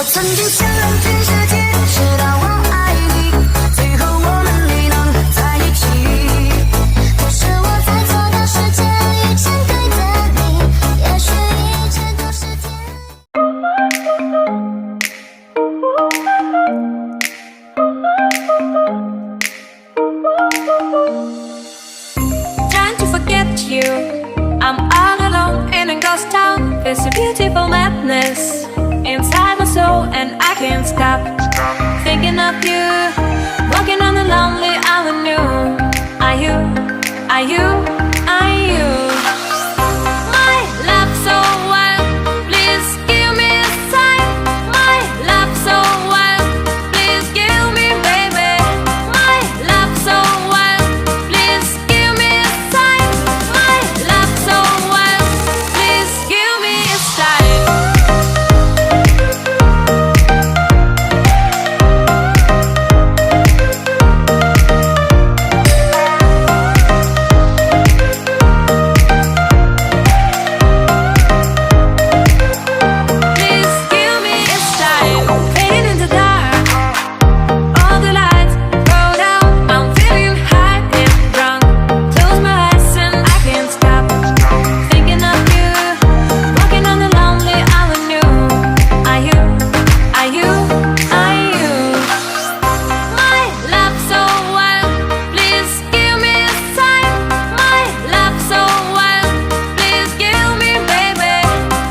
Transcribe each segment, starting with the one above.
曾经想让全世界知道我爱你，最后我们没能在一起。可是我在错的时间遇见对的你，也许一切都是天意。 Trying to forget you, I'm all alone in a ghost town. There's a beautiful madness inside my soul, and I can't stop thinking of you. Walking on a lonely avenue. Are you, are you, are you? My love so wild, please give me a sign. My love so wild, please give me, baby. My love so wild, please give me a sign. My love so wild, please give me a sign. Please give me a sign. Fading in the dark, all the lights go down. I'm feeling high and drunk. Close my eyes and I can't stop thinking of you. Walking on the lonely avenue. Are you, are you, are you? My love so wild, please give me a sign. My love so wild, please give me, baby.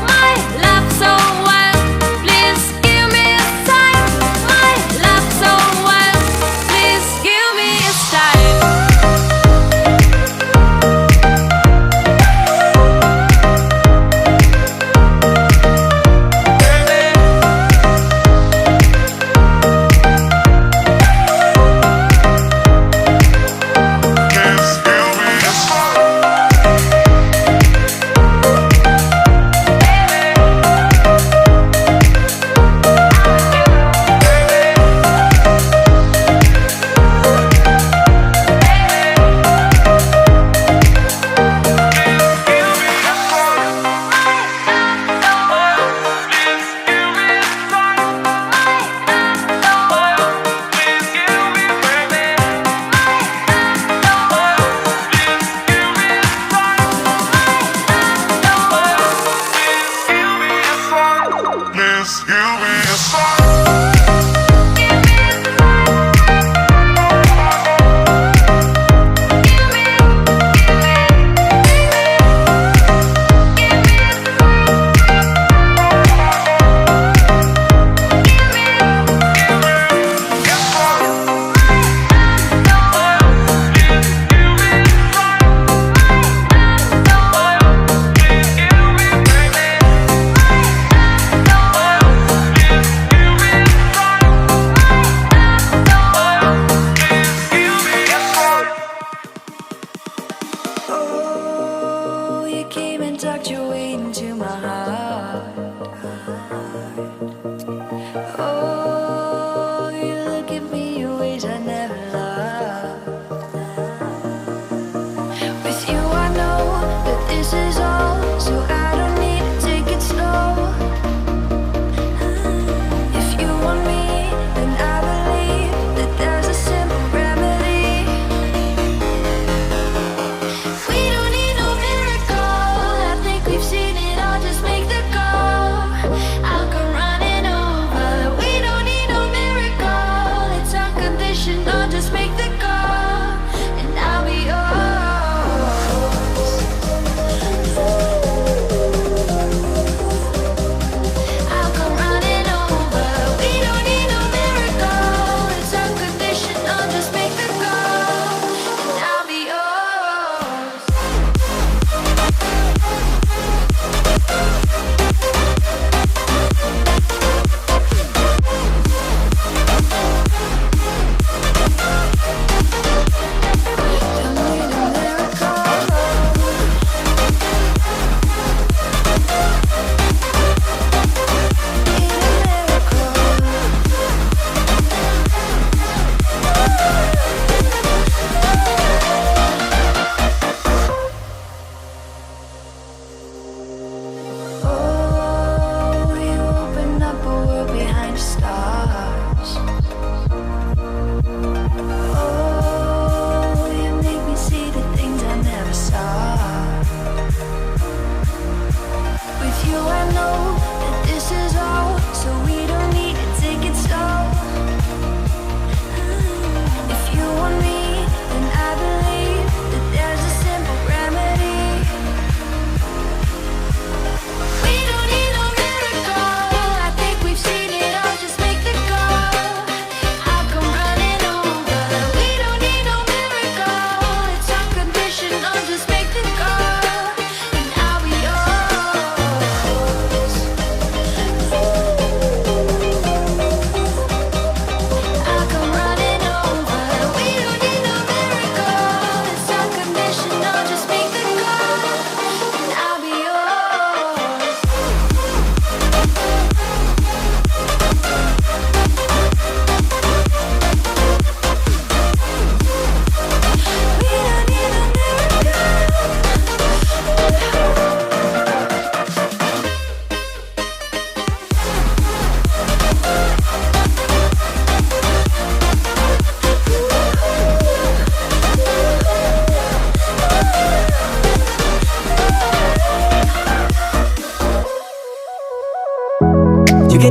My love so wild, please give me a sign. My love so wild, please give me a sign. Please give me a sign.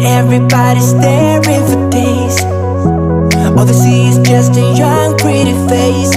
with everybody staring for days. All they see is just a young pretty face.